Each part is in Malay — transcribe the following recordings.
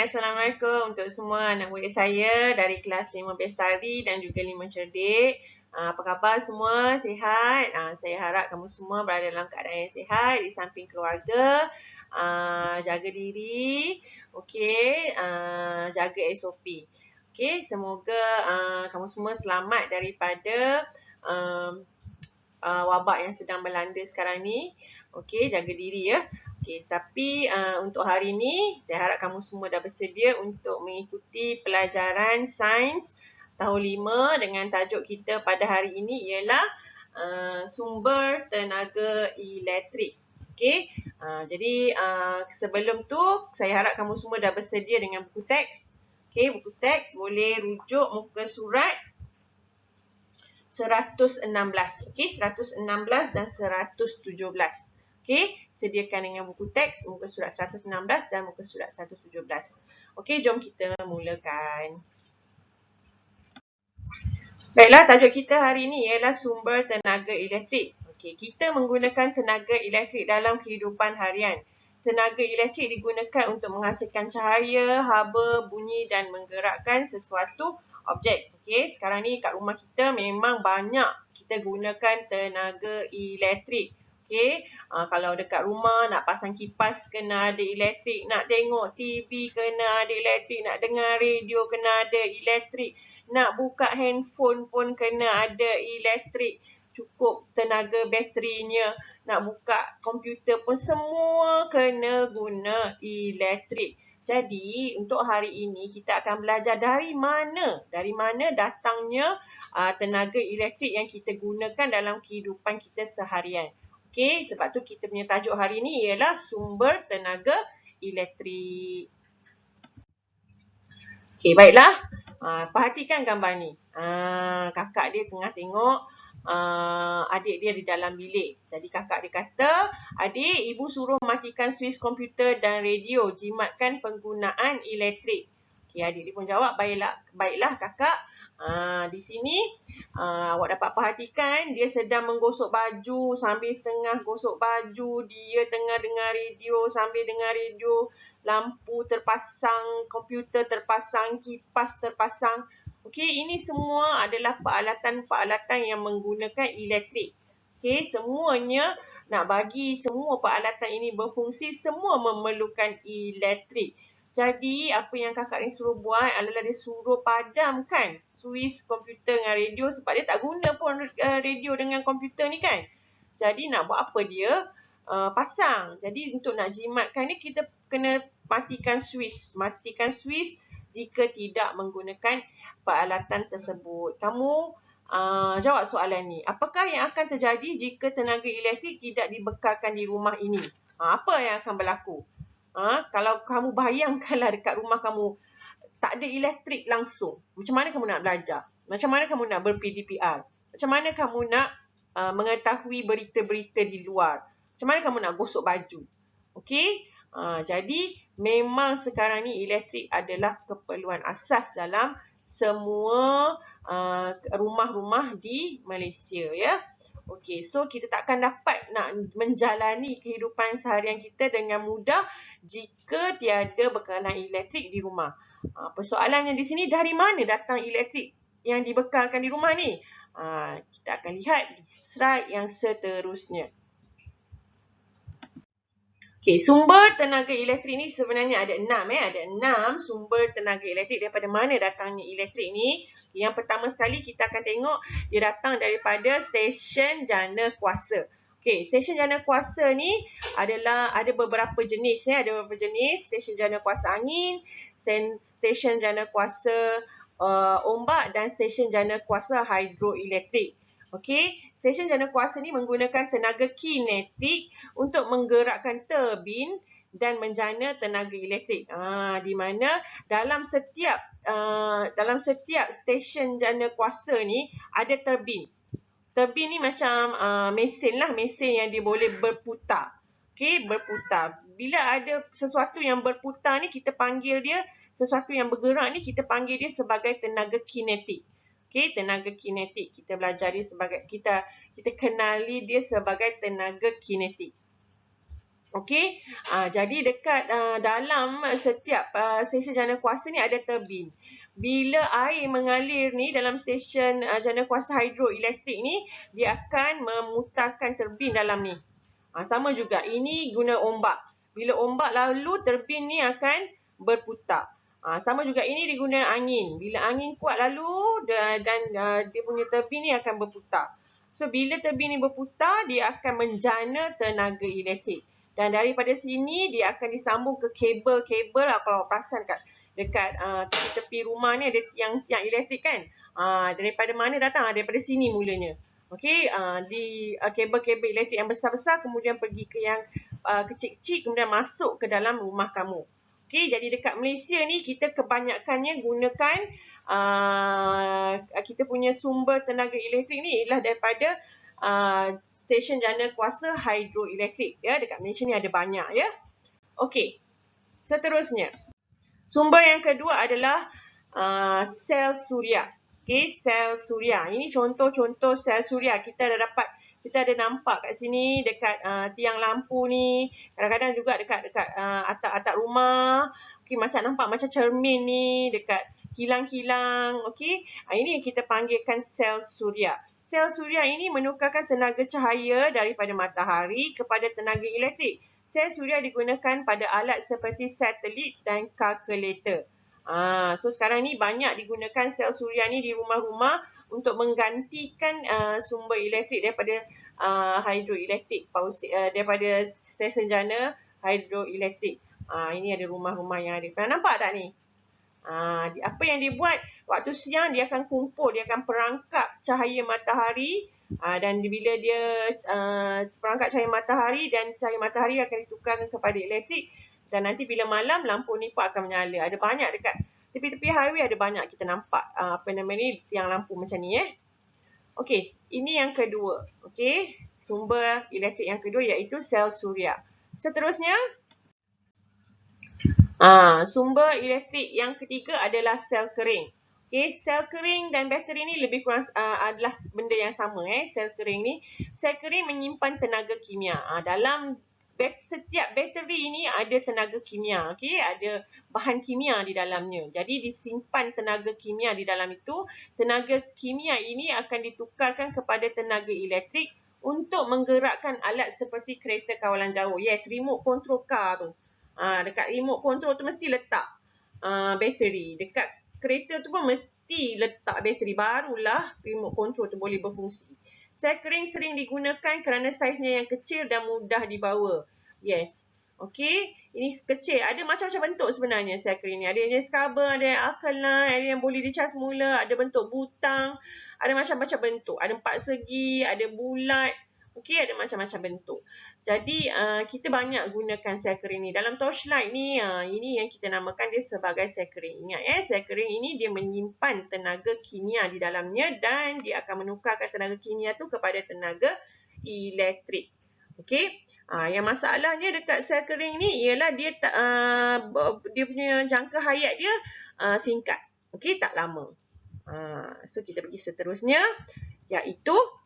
Assalamualaikum untuk semua anak murid saya dari kelas 15 tari dan juga 5 cerdik. Apa khabar semua? Sihat? Saya harap kamu semua berada dalam keadaan yang sihat di samping keluarga. Jaga diri, okey, jaga SOP. Okey, semoga kamu semua selamat daripada wabak yang sedang melanda sekarang ni. Okey, jaga diri ya. Okey, tapi untuk hari ini saya harap kamu semua dah bersedia untuk mengikuti pelajaran sains tahun 5 dengan tajuk kita pada hari ini ialah sumber tenaga elektrik. Okey, jadi sebelum tu saya harap kamu semua dah bersedia dengan buku teks. Okey, buku teks boleh rujuk muka surat 116. Okey, 116 dan 117. Okey, sediakan dengan buku teks muka surat 116 dan muka surat 117. Okey, jom kita mulakan. Baiklah, tajuk kita hari ini ialah sumber tenaga elektrik. Okey, kita menggunakan tenaga elektrik dalam kehidupan harian. Tenaga elektrik digunakan untuk menghasilkan cahaya, haba, bunyi dan menggerakkan sesuatu objek. Okey, sekarang ni kat rumah kita memang banyak kita gunakan tenaga elektrik. Okey, kalau dekat rumah nak pasang kipas kena ada elektrik, nak tengok TV kena ada elektrik, nak dengar radio kena ada elektrik, nak buka handphone pun kena ada elektrik, cukup tenaga baterinya, nak buka komputer pun semua kena guna elektrik. Jadi untuk hari ini kita akan belajar dari mana datangnya tenaga elektrik yang kita gunakan dalam kehidupan kita seharian. Okey, sebab tu kita punya tajuk hari ini ialah sumber tenaga elektrik. Okey, baiklah. Perhatikan gambar ni. Kakak dia tengah tengok adik dia di dalam bilik. Jadi kakak dia kata, adik, ibu suruh matikan suis komputer dan radio, jimatkan penggunaan elektrik. Okey, adik dia pun jawab, baiklah kakak. Di sini awak dapat perhatikan dia sedang menggosok baju. Sambil tengah gosok baju, dia tengah dengar radio. Sambil dengar radio, lampu terpasang, komputer terpasang, kipas terpasang. Okey, ini semua adalah peralatan-peralatan yang menggunakan elektrik. Okey, semuanya nak bagi semua peralatan ini berfungsi, semua memerlukan elektrik. Jadi, apa yang kakak ni suruh buat adalah dia suruh padamkan suis komputer dengan radio sebab dia tak guna pun radio dengan komputer ni kan. Jadi, nak buat apa dia? Pasang. Jadi, untuk nak jimatkan ni kita kena matikan suis. Matikan suis jika tidak menggunakan peralatan tersebut. Kamu jawab soalan ni. Apakah yang akan terjadi jika tenaga elektrik tidak dibekalkan di rumah ini? Apa yang akan berlaku? Kalau kamu bayangkanlah dekat rumah kamu tak ada elektrik langsung, macam mana kamu nak belajar? Macam mana kamu nak ber-PDPR? Macam mana kamu nak mengetahui berita-berita di luar? Macam mana kamu nak gosok baju? Okey? Jadi memang sekarang ni elektrik adalah keperluan asas dalam semua rumah-rumah di Malaysia ya. Okey, so kita takkan dapat nak menjalani kehidupan seharian kita dengan mudah jika tiada bekalan elektrik di rumah. Persoalannya di sini, dari mana datang elektrik yang dibekalkan di rumah ni? Kita akan lihat di slide yang seterusnya. Okey, sumber tenaga elektrik ni sebenarnya ada 6 Ada 6 sumber tenaga elektrik. Daripada mana datangnya elektrik ni? Yang pertama sekali kita akan tengok dia datang daripada stesen jana kuasa. Okey, stesen jana kuasa ni adalah ada beberapa jenis Ada beberapa jenis stesen jana kuasa angin, stesen jana kuasa ombak dan stesen jana kuasa hidroelektrik. Okey, stesen jana kuasa ni menggunakan tenaga kinetik untuk menggerakkan turbin dan menjana tenaga elektrik. Di mana dalam setiap stesen jana kuasa ni ada turbin. Turbin ni macam mesin yang dia boleh berputar. Okey, berputar. Bila ada sesuatu yang berputar ni, kita panggil dia, sesuatu yang bergerak ni kita panggil dia sebagai tenaga kinetik. Okey, tenaga kinetik. Kita belajar dia sebagai, kita kenali dia sebagai tenaga kinetik. Okey, jadi dekat dalam setiap stesen jana kuasa ni ada turbin. Bila air mengalir ni dalam stesen jana kuasa hidroelektrik ni, dia akan memutarkan turbin dalam ni. Sama juga, ini guna ombak. Bila ombak lalu, turbin ni akan berputar. Sama juga, ini diguna angin. Bila angin kuat lalu dan dia punya turbin ni akan berputar. So, bila turbin ni berputar, dia akan menjana tenaga elektrik. Dan daripada sini, dia akan disambung ke kabel-kabel. Kalau perasan dekat tepi-tepi rumah ni ada tiang-tiang elektrik kan. Daripada mana datang? Daripada sini mulanya. Okey, di kabel-kabel elektrik yang besar-besar kemudian pergi ke yang kecil-kecil kemudian masuk ke dalam rumah kamu. Okey, jadi dekat Malaysia ni kita kebanyakannya gunakan kita punya sumber tenaga elektrik ni ialah daripada stesen jana kuasa hidroelektrik ya. Dekat Malaysia ni ada banyak ya. Okey. Seterusnya, sumber yang kedua adalah sel suria. Okey, sel suria. Ini contoh-contoh sel suria. Kita ada nampak kat sini dekat tiang lampu ni. Kadang-kadang juga dekat atap-atap rumah. Okey, nampak macam cermin ni dekat kilang-kilang. Okey, ini yang kita panggilkan sel suria. Sel suria ini menukarkan tenaga cahaya daripada matahari kepada tenaga elektrik. Sel suria digunakan pada alat seperti satelit dan kalkulator. So sekarang ni banyak digunakan sel suria ni di rumah-rumah untuk menggantikan sumber elektrik daripada hidroelektrik, daripada stesen jana hidroelektrik. Ini ada rumah-rumah yang ada. Pernah nampak tak ni? Apa yang dia buat waktu siang, dia akan kumpul, dia akan perangkap cahaya matahari dan bila dia perangkap cahaya matahari dan cahaya matahari akan ditukarkan kepada elektrik dan nanti bila malam lampu ni pun akan menyala. Ada banyak dekat tepi-tepi highway, ada banyak kita nampak tiang lampu macam ni Okey, ini yang kedua. Okey, sumber elektrik yang kedua iaitu sel suria. Seterusnya, sumber elektrik yang ketiga adalah sel kering. Okay, sel kering dan bateri ni lebih kurang adalah benda yang sama. Sel kering ni, sel kering menyimpan tenaga kimia. Dalam setiap bateri ini ada tenaga kimia. Okay, ada bahan kimia di dalamnya. Jadi disimpan tenaga kimia di dalam itu. Tenaga kimia ini akan ditukarkan kepada tenaga elektrik untuk menggerakkan alat seperti kereta kawalan jauh. Yes, remote control car tu. Dekat remote control tu mesti letak bateri. Dekat kereta tu pun mesti letak bateri. Barulah remote control tu boleh berfungsi. Sel kering sering digunakan kerana saiznya yang kecil dan mudah dibawa. Yes. Okey. Ini kecil. Ada macam-macam bentuk sebenarnya sel kering ni. Ada yang jenis carbon, ada yang alkaline, ada yang boleh dicas semula, ada bentuk butang. Ada macam-macam bentuk. Ada 4 segi, ada bulat. Okey, ada macam-macam bentuk. Jadi, kita banyak gunakan sel kering ni. Dalam torchlight ni, ini yang kita namakan dia sebagai sel kering. Ingat sel kering ini dia menyimpan tenaga kimia di dalamnya dan dia akan menukarkan tenaga kimia tu kepada tenaga elektrik. Okey. Yang masalahnya dekat sel kering ni ialah dia punya jangka hayat dia singkat. Okey, tak lama. So kita pergi seterusnya iaitu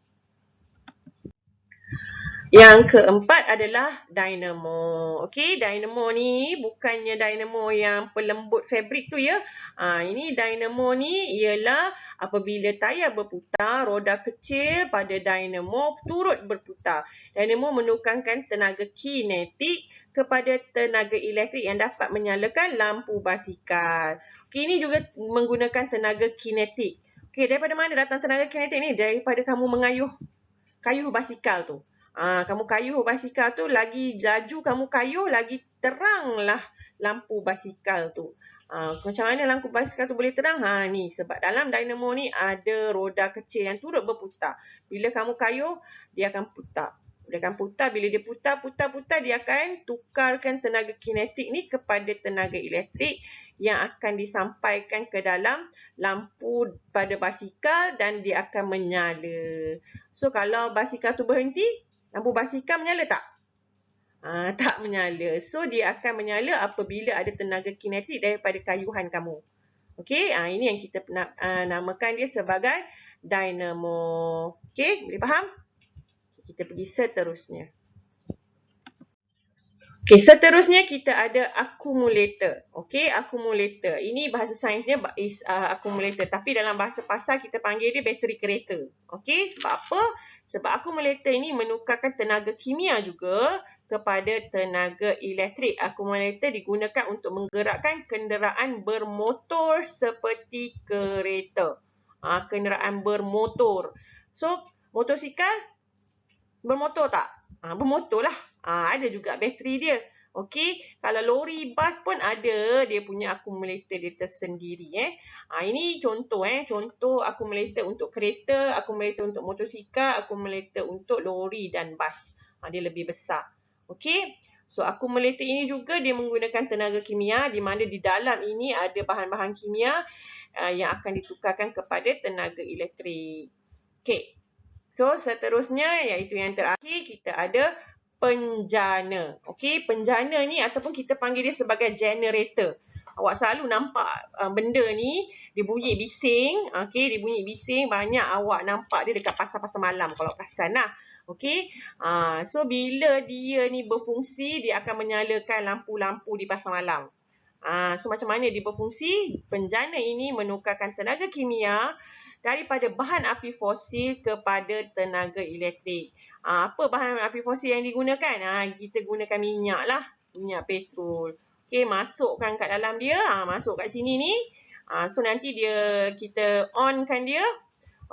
yang keempat adalah dynamo. Okey, dynamo ni bukannya dynamo yang pelembut fabrik tu ya. Ini dynamo ni ialah apabila tayar berputar, roda kecil pada dynamo turut berputar. Dynamo menukarkan tenaga kinetik kepada tenaga elektrik yang dapat menyalakan lampu basikal. Okey, ini juga menggunakan tenaga kinetik. Okey, daripada mana datang tenaga kinetik ni? Daripada kamu kayuh basikal tu. Kamu kayuh basikal tu, lagi laju kamu kayuh, lagi teranglah lampu basikal tu. Macam mana lampu basikal tu boleh terang? Ni sebab dalam dynamo ni ada roda kecil yang turut berputar. Bila kamu kayuh, dia akan putar. Dia akan putar. Bila dia putar, dia akan tukarkan tenaga kinetik ni kepada tenaga elektrik yang akan disampaikan ke dalam lampu pada basikal dan dia akan menyala. So, kalau basikal tu berhenti, lampu basikal menyala tak? Tak menyala. So, dia akan menyala apabila ada tenaga kinetik daripada kayuhan kamu. Okey, ini yang kita namakan dia sebagai dynamo. Okey, boleh faham? Kita pergi seterusnya. Okey, seterusnya kita ada accumulator. Okey, accumulator. Ini bahasa sainsnya is accumulator, tapi dalam bahasa pasar kita panggil dia bateri kereta. Okey, sebab apa? Sebab accumulator ini menukarkan tenaga kimia juga kepada tenaga elektrik. Accumulator digunakan untuk menggerakkan kenderaan bermotor seperti kereta. Kenderaan bermotor. So, motosikal bermotor tak? Bermotor lah. Ada juga bateri dia. Okey, kalau lori, bas pun ada dia punya accumulator dia tersendiri. Ini contoh contoh accumulator untuk kereta, accumulator untuk motosikal, accumulator untuk lori dan bas. Dia lebih besar. Okey. So accumulator ini juga dia menggunakan tenaga kimia di mana di dalam ini ada bahan-bahan kimia yang akan ditukarkan kepada tenaga elektrik. Okey. So, seterusnya iaitu yang terakhir kita ada penjana. Okey, penjana ni ataupun kita panggil dia sebagai generator. Awak selalu nampak benda ni dia bunyi bising. Okey, dia bunyi bising banyak awak nampak dia dekat pasar-pasar malam kalau perasan lah. Okey. So bila dia ni berfungsi dia akan menyalakan lampu-lampu di pasar malam. So macam mana dia berfungsi? Penjana ini menukarkan tenaga kimia daripada bahan api fosil kepada tenaga elektrik. Apa bahan api fosil yang digunakan? Kita gunakan minyak lah. Minyak petrol. Okey, masukkan kat dalam dia. Masuk kat sini ni. So nanti kita onkan dia.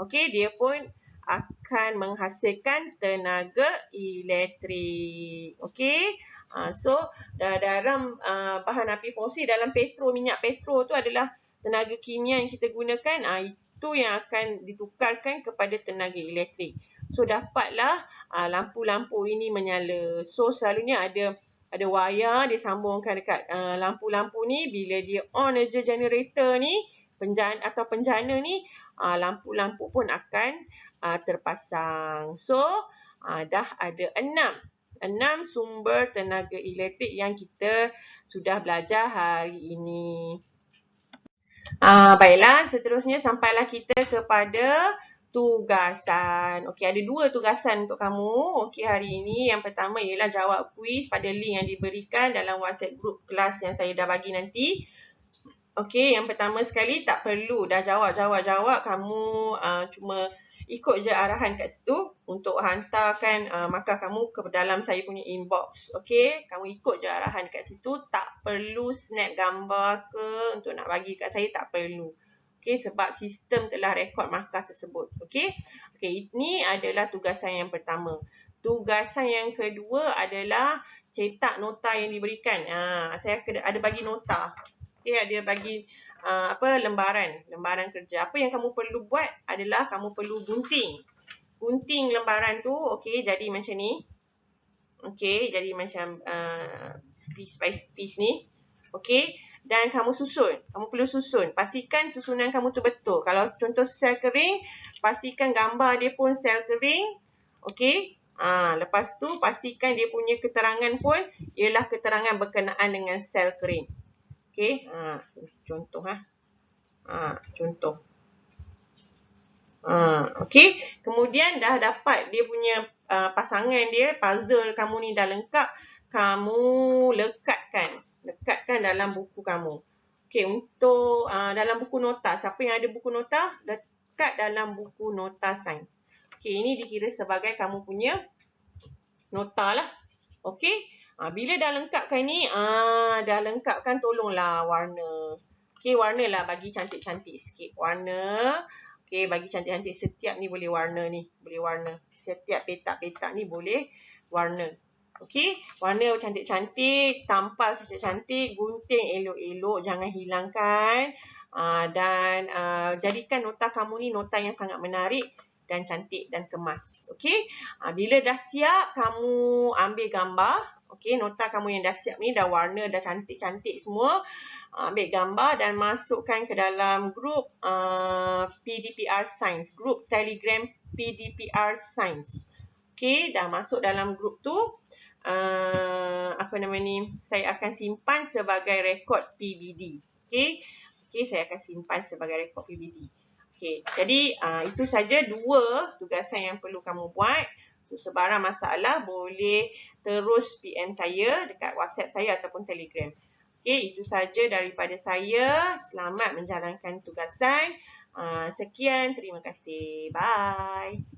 Okey, dia pun akan menghasilkan tenaga elektrik. Okey. So dalam bahan api fosil, dalam minyak petrol tu adalah tenaga kimia yang kita gunakan. Itu yang akan ditukarkan kepada tenaga elektrik. So dapatlah lampu-lampu ini menyala. So selalunya ada wayar dia sambungkan dekat lampu-lampu ni. Bila dia on aja generator ni, penjana ni, lampu-lampu pun akan terpasang. So dah ada 6 sumber tenaga elektrik yang kita sudah belajar hari ini. Baiklah, seterusnya sampailah kita kepada tugasan. Okey, ada 2 tugasan untuk kamu. Okey, hari ini yang pertama ialah jawab kuis pada link yang diberikan dalam WhatsApp group kelas yang saya dah bagi nanti. Okey, yang pertama sekali tak perlu dah jawab. Kamu cuma ikut je arahan kat situ untuk hantarkan markah kamu ke dalam saya punya inbox. Okey, kamu ikut je arahan kat situ, tak perlu snap gambar ke untuk nak bagi kat saya, tak perlu. Okey, sebab sistem telah rekod markah tersebut. Okey, ini adalah tugasan yang pertama. Tugasan yang kedua adalah cetak nota yang diberikan. Saya ada bagi nota. Okey, ada bagi lembaran kerja. Apa yang kamu perlu buat adalah kamu perlu gunting lembaran tu. Okey, jadi macam ni. Okey, jadi macam piece by piece ni. Okey, dan kamu perlu susun. Pastikan susunan kamu tu betul. Kalau contoh sel kering, pastikan gambar dia pun sel kering. Okey, lepas tu pastikan dia punya keterangan pun ialah keterangan berkenaan dengan sel kering. Okey, contoh contoh. Okey, kemudian dah dapat dia punya pasangan dia, puzzle kamu ni dah lengkap, kamu lekatkan dalam buku kamu. Okey, untuk dalam buku nota, siapa yang ada buku nota, lekat dalam buku nota sains. Okey, ini dikira sebagai kamu punya nota lah. Okey. Bila dah lengkapkan ni, dah lengkapkan, tolonglah warna. Okey, warna lah, bagi cantik-cantik sikit. Warna. Okey, bagi cantik-cantik. Setiap ni boleh warna ni. Boleh warna. Setiap petak-petak ni boleh warna. Okey, warna cantik-cantik. Tampal cantik-cantik. Gunting elok-elok. Jangan hilangkan. Dan jadikan nota kamu ni nota yang sangat menarik dan cantik dan kemas. Okey, bila dah siap, kamu ambil gambar. Okey, nota kamu yang dah siap ni, dah warna, dah cantik-cantik semua. Ambil gambar dan masukkan ke dalam grup PDPR Science. Grup Telegram PDPR Science. Okey, dah masuk dalam grup tu. Saya akan simpan sebagai rekod PBD. Okey, saya akan simpan sebagai rekod PBD. Okey, jadi itu saja 2 tugasan yang perlu kamu buat. Sebarang masalah boleh terus PM saya dekat WhatsApp saya ataupun Telegram. Okey, itu saja daripada saya. Selamat menjalankan tugasan. Sekian, terima kasih. Bye.